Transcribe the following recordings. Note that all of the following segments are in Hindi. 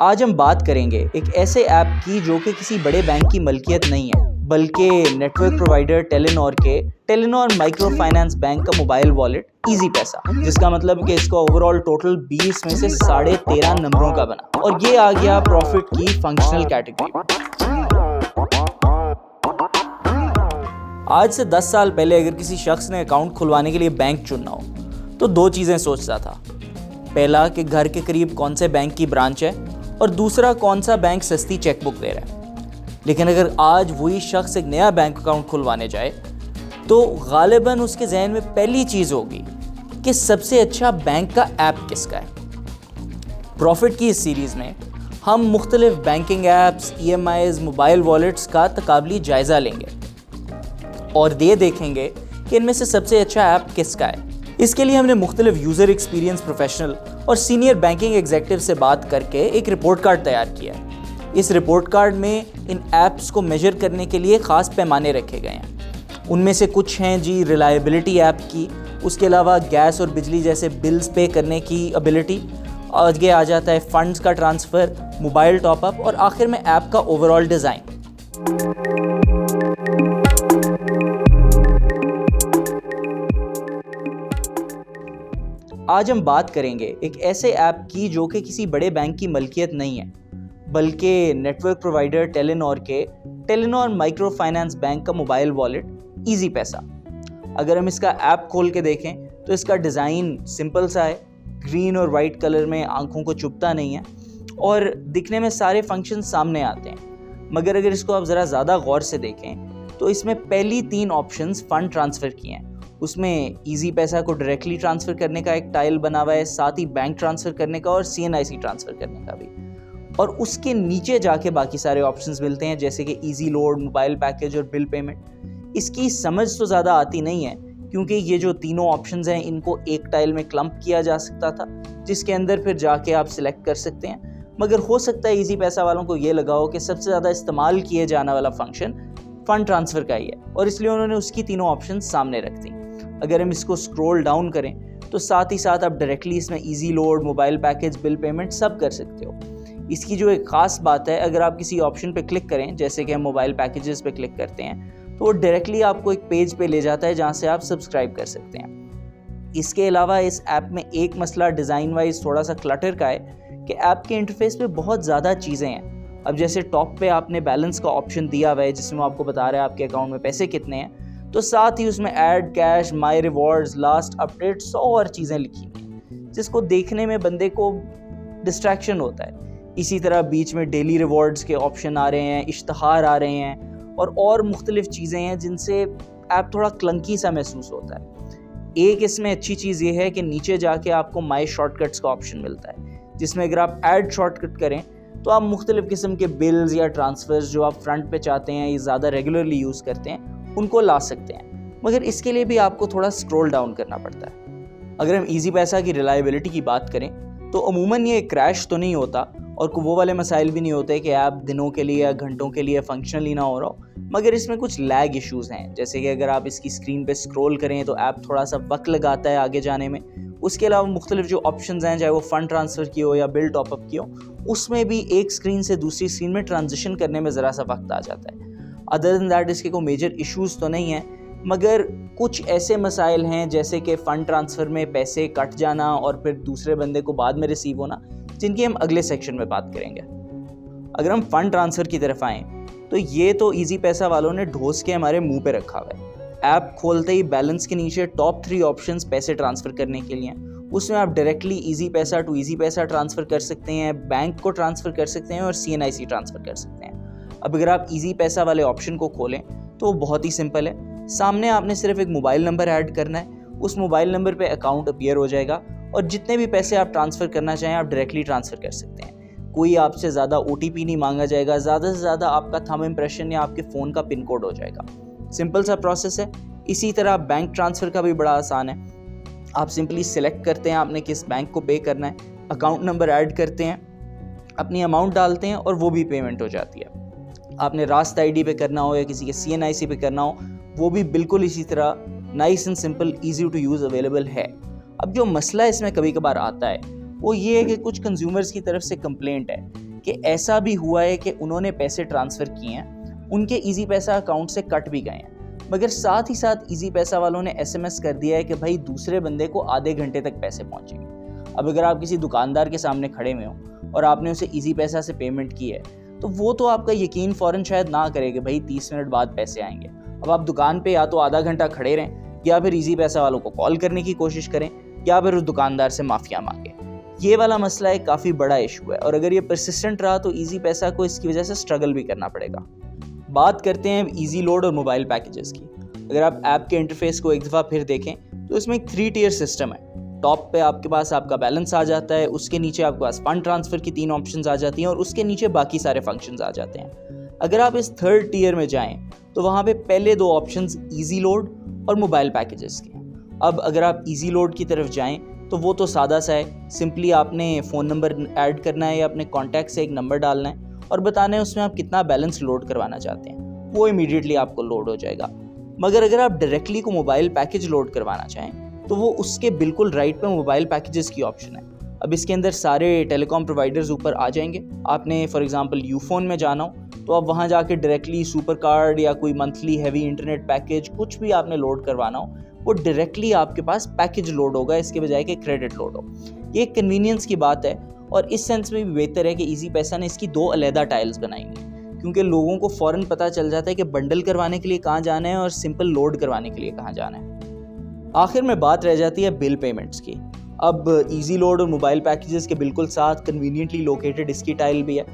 आज हम बात करेंगे एक ऐसे ऐप की जो कि किसी बड़े बैंक की मलकियत नहीं है, बल्कि नेटवर्क प्रोवाइडर टेलीनॉर के टेलीनॉर माइक्रो फाइनेंस बैंक का मोबाइल वॉलेट इजी पैसा, जिसका मतलब कि इसका ओवरऑल टोटल 20 में से 13.5 नंबरों का बना और ये आ गया प्रॉफिट की फंक्शनल कैटेगरी। आज से 10 साल पहले अगर किसी शख्स ने अकाउंट खुलवाने के लिए बैंक चुनना हो तो दो चीज़ें सोचता था। पहला कि घर के करीब कौन से बैंक की ब्रांच है और दूसरा कौन सा बैंक सस्ती चेकबुक दे रहा है। लेकिन अगर आज वही शख्स एक नया बैंक अकाउंट खुलवाने जाए तो गालिबन उसके जहन में पहली चीज़ होगी कि सबसे अच्छा बैंक का ऐप किसका है। प्रॉफिट की इस सीरीज़ में हम मुख्तलिफ banking apps, EMIs, mobile wallets का तकाबली जायज़ा लेंगे और ये देखेंगे कि इनमें से सबसे अच्छा ऐप किसका है। इसके लिए हमने मुख्तलिफ यूज़र एक्सपीरियंस प्रोफेशनल और सीनियर बैंकिंग एग्जीक्यूटिव से बात करके एक रिपोर्ट कार्ड तैयार किया है। इस रिपोर्ट कार्ड में इन ऐप्स को मेजर करने के लिए ख़ास पैमाने रखे गए हैं। उनमें से कुछ हैं जी रिलायबिलिटी ऐप की, उसके अलावा गैस और बिजली जैसे बिल्स पे करने की एबिलिटी, आगे आ जाता है फंड्स का ट्रांसफ़र, मोबाइल टॉपअप और आखिर में ऐप का ओवरऑल डिज़ाइन। आज हम बात करेंगे एक ऐसे ऐप की जो कि किसी बड़े बैंक की मलकियत नहीं है, बल्कि नेटवर्क प्रोवाइडर टेलीनॉर के टेलीनॉर माइक्रो फाइनेंस बैंक का मोबाइल वॉलेट इजी पैसा। अगर हम इसका ऐप खोल के देखें तो इसका डिज़ाइन सिंपल सा है, ग्रीन और वाइट कलर में, आंखों को चुभता नहीं है और दिखने में सारे फंक्शन सामने आते हैं। मगर अगर इसको आप ज़रा ज़्यादा गौर से देखें तो इसमें पहली 3 ऑप्शंस फ़ंड ट्रांसफ़र किए हैं। उसमें इजी पैसा को डायरेक्टली ट्रांसफ़र करने का एक टाइल बना हुआ है, साथ ही बैंक ट्रांसफ़र करने का और CNIC ट्रांसफ़र करने का भी। और उसके नीचे जाके बाकी सारे ऑप्शंस मिलते हैं जैसे कि इजी लोड, मोबाइल पैकेज और बिल पेमेंट। इसकी समझ तो ज़्यादा आती नहीं है क्योंकि ये जो तीनों ऑप्शंस हैं इनको एक टाइल में क्लम्प किया जा सकता था, जिसके अंदर फिर जाके आप सिलेक्ट कर सकते हैं। मगर हो सकता है इजी पैसा वालों को ये लगा हो कि सबसे ज़्यादा इस्तेमाल किए जाने वाला फंक्शन फ़ंड ट्रांसफ़र का ही है और इसलिए उन्होंने उसकी तीनों ऑप्शन सामने रख दी। अगर हम इसको स्क्रॉल डाउन करें तो साथ ही साथ आप डायरेक्टली इसमें easy load, mobile package, bill payment सब कर सकते हो। इसकी जो एक ख़ास बात है, अगर आप किसी ऑप्शन पे क्लिक करें, जैसे कि हम मोबाइल पैकेजेस पे क्लिक करते हैं, तो वो डायरेक्टली आपको एक पेज पे ले जाता है जहाँ से आप सब्सक्राइब कर सकते हैं। इसके अलावा इस ऐप में एक मसला डिज़ाइन वाइज थोड़ा सा क्लटर का है कि ऐप के इंटरफेस पे बहुत ज़्यादा चीज़ें हैं। अब जैसे टॉप पे आपने बैलेंस का ऑप्शन दिया हुआ है जिसमें वो आपको बता रहा है आपके अकाउंट में पैसे कितने हैं, तो साथ ही उसमें ऐड कैश, माई रिवॉर्ड्स, लास्ट अपडेट 100 और चीज़ें लिखी हुई हैं जिसको देखने में बंदे को डिस्ट्रैक्शन होता है। इसी तरह बीच में डेली रिवॉर्ड्स के ऑप्शन आ रहे हैं, इश्तहार आ रहे हैं और मुख्तलिफ चीज़ें हैं जिनसे ऐप थोड़ा क्लंकी सा महसूस होता है। एक इसमें अच्छी चीज़ ये है कि नीचे जाके आपको माई शॉर्टकट्स का ऑप्शन मिलता है जिसमें अगर आप ऐड शॉर्टकट करें तो आप मुख्तलिफ किस्म के बिल्स या ट्रांसफ़र्स जो आप फ्रंट पे चाहते हैं या ज़्यादा रेगुलरली यूज़ करते हैं उनको ला सकते हैं। मगर इसके लिए भी आपको थोड़ा स्क्रॉल डाउन करना पड़ता है। अगर हम इजी पैसा की रिलायबिलिटी की बात करें तो अमूमन ये क्रैश तो नहीं होता और वो वाले मसाइल भी नहीं होते कि ऐप दिनों के लिए या घंटों के लिए फंक्शनल ही ना हो रहा हो, मगर इसमें कुछ लैग इश्यूज़ हैं। जैसे कि अगर आप इसकी स्क्रीन पे स्क्रॉल करें तो ऐप थोड़ा सा वक्त लगाता है आगे जाने में। उसके अलावा मुख्तलिफ जो ऑप्शंस हैं, चाहे वो फ़ंड ट्रांसफ़र की हो या बिल टॉपअप की हो, उसमें भी एक स्क्रीन से दूसरी स्क्रीन में ट्रांजिशन करने में ज़रा सा वक्त आ जाता है। अदर दैन दैट इसके कोई मेजर इश्यूज़ तो नहीं हैं, मगर कुछ ऐसे मसाइल हैं जैसे कि फ़ंड ट्रांसफ़र में पैसे कट जाना और फिर दूसरे बंदे को बाद में रिसीव होना, जिनकी हम अगले सेक्शन में बात करेंगे। अगर हम फ़ंड ट्रांसफ़र की तरफ आएँ तो ये तो इजी पैसा वालों ने ढोस के हमारे मुंह पे रखा हुआ है। ऐप खोलते ही बैलेंस के नीचे टॉप 3 ऑप्शंस पैसे ट्रांसफ़र करने के लिए हैं। उसमें आप डायरेक्टली इजी पैसा टू इजी पैसा ट्रांसफ़र कर सकते हैं, बैंक को ट्रांसफ़र कर सकते हैं और CNIC ट्रांसफ़र कर सकते हैं। अब अगर आप इजी पैसा वाले ऑप्शन को खोलें तो वो बहुत ही सिंपल है। सामने आपने सिर्फ एक मोबाइल नंबर ऐड करना है, उस मोबाइल नंबर पे अकाउंट अपीयर हो जाएगा और जितने भी पैसे आप ट्रांसफ़र करना चाहें आप डायरेक्टली ट्रांसफ़र कर सकते हैं। कोई आपसे ज़्यादा OTP नहीं मांगा जाएगा, ज़्यादा से ज़्यादा आपका थंब इम्प्रेशन या आपके फ़ोन का पिन कोड हो जाएगा। सिंपल सा प्रोसेस है। इसी तरह बैंक ट्रांसफ़र का भी बड़ा आसान है। आप सिंपली सिलेक्ट करते हैं आपने किस बैंक को पे करना है, अकाउंट नंबर ऐड करते हैं, अपनी अमाउंट डालते हैं और वो भी पेमेंट हो जाती है। आपने रास्त ID पे करना हो या किसी के CNIC पे करना हो, वो भी बिल्कुल इसी तरह nice and simple, easy to use available है। अब जो मसला इसमें कभी कभार आता है वो ये है कि कुछ कंज्यूमर्स की तरफ से कंप्लेंट है कि ऐसा भी हुआ है कि उन्होंने पैसे ट्रांसफ़र किए हैं, उनके ईजी पैसा अकाउंट से कट भी गए हैं, मगर साथ ही साथ ईजी पैसा वालों ने एसएमएस कर दिया है कि भाई दूसरे बंदे को आधे घंटे तक पैसे पहुंचेंगे। अब अगर आप किसी दुकानदार के सामने खड़े हुए हो और आपने उसे ईजी पैसा से पेमेंट की है, तो वो तो आपका यकीन फ़ौरन शायद ना करे कि भाई 30 मिनट बाद पैसे आएंगे। अब आप दुकान पे या तो आधा घंटा खड़े रहें या फिर ईजी पैसा वालों को कॉल करने की कोशिश करें या फिर उस दुकानदार से माफिया मांगे। ये वाला मसला एक काफ़ी बड़ा इशू है और अगर ये परसिस्टेंट रहा तो ईजी पैसा को इसकी वजह से स्ट्रगल भी करना पड़ेगा। बात करते हैं ईजी लोड और मोबाइल पैकेजेस की। अगर आप ऐप के इंटरफेस को एक दफ़ा फिर देखें तो इसमें एक 3 टियर सिस्टम है। टॉप पे आपके पास आपका बैलेंस आ जाता है, उसके नीचे आपके पास फंड ट्रांसफ़र की 3 ऑप्शंस आ जाती हैं और उसके नीचे बाकी सारे फंक्शंस आ जाते हैं। अगर आप इस 3rd टियर में जाएं तो वहाँ पे पहले 2 ऑप्शंस ईजी लोड और मोबाइल पैकेजेस के हैं। अब अगर आप ईजी लोड की तरफ जाएं तो वो तो सादा सा है, सिंपली आपने फ़ोन नंबर ऐड करना है या अपने कॉन्टैक्ट से एक नंबर डालना है और बताना है उसमें आप कितना बैलेंस लोड करवाना चाहते हैं, वो इमीडिएटली आपको लोड हो जाएगा। मगर अगर आप डायरेक्टली को मोबाइल पैकेज लोड करवाना चाहें तो वो उसके बिल्कुल राइट पे मोबाइल पैकेजेस की ऑप्शन है। अब इसके अंदर सारे टेलीकॉम प्रोवाइडर्स ऊपर आ जाएंगे। आपने फॉर एग्जांपल यूफोन में जाना हो तो आप वहाँ जाके डायरेक्टली सुपर कार्ड या कोई मंथली हैवी इंटरनेट पैकेज कुछ भी आपने लोड करवाना हो, वो डायरेक्टली आपके पास पैकेज लोड होगा इसके बजाय कि क्रेडिट लोड हो। ये एक कन्वीनियंस की बात है और इस सेंस में भी बेहतर है कि ईजी पैसा ने इसकी 2 अलहदा टाइल्स बनाई हैं, क्योंकि लोगों को फ़ौरन पता चल जाता है कि बंडल करवाने के लिए कहाँ जाना है और सिंपल लोड करवाने के लिए कहाँ जाना है। आखिर में बात रह जाती है बिल पेमेंट्स की। अब ईजी लोड और मोबाइल पैकेजेस के बिल्कुल साथ कन्वीनियंटली लोकेटेड इसकी टाइल भी है।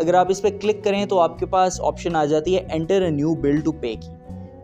अगर आप इस पर क्लिक करें तो आपके पास ऑप्शन आ जाती है enter a new bill to pay की।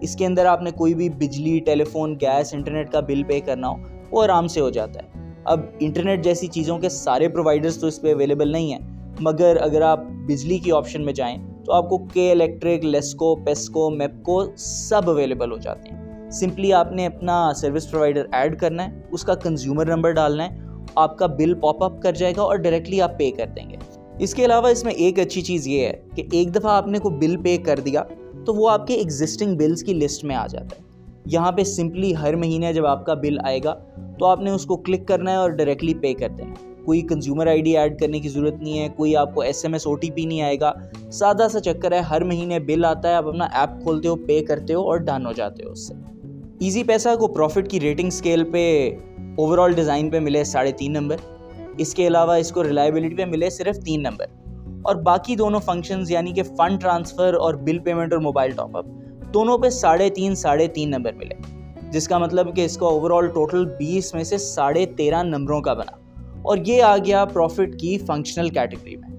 इसके अंदर आपने कोई भी बिजली, टेलीफोन, गैस, इंटरनेट का बिल पे करना हो वो आराम से हो जाता है। अब इंटरनेट जैसी चीज़ों के सारे प्रोवाइडर्स तो इस पर अवेलेबल नहीं हैं, मगर अगर आप बिजली की ऑप्शन में जाएं तो आपको के इलेक्ट्रिक, लेस्को, पेस्को, मेपको सब अवेलेबल हो जाते हैं। सिंपली आपने अपना सर्विस प्रोवाइडर ऐड करना है, उसका कंज्यूमर नंबर डालना है, आपका बिल पॉपअप कर जाएगा और डायरेक्टली आप पे कर देंगे। इसके अलावा इसमें एक अच्छी चीज़ ये है कि एक दफ़ा आपने को बिल पे कर दिया तो वो आपके एग्जिस्टिंग बिल्स की लिस्ट में आ जाता है। यहाँ पे सिंपली हर महीने जब आपका बिल आएगा तो आपने उसको क्लिक करना है और डायरेक्टली पे कर देना है। कोई कंज्यूमर आईडी ऐड करने की ज़रूरत नहीं है, कोई आपको एसएमएस ओटीपी नहीं आएगा। सादा सा चक्कर है, हर महीने बिल आता है, आप अपना ऐप खोलते हो, पे करते हो और डन हो जाते हो उससे। ईजी पैसा को प्रॉफिट की रेटिंग स्केल पे ओवरऑल डिज़ाइन पे मिले 3.5 नंबर। इसके अलावा इसको रिलायबिलिटी पे मिले सिर्फ 3 नंबर और बाकी दोनों फंक्शंस यानी कि फ़ंड ट्रांसफ़र और बिल पेमेंट और मोबाइल टॉपअप दोनों पे 3.5 नंबर मिले, जिसका मतलब कि इसका ओवरऑल टोटल 20 में से 13.5 नंबरों का बना और ये आ गया प्रॉफिट की फंक्शनल कैटेगरी में।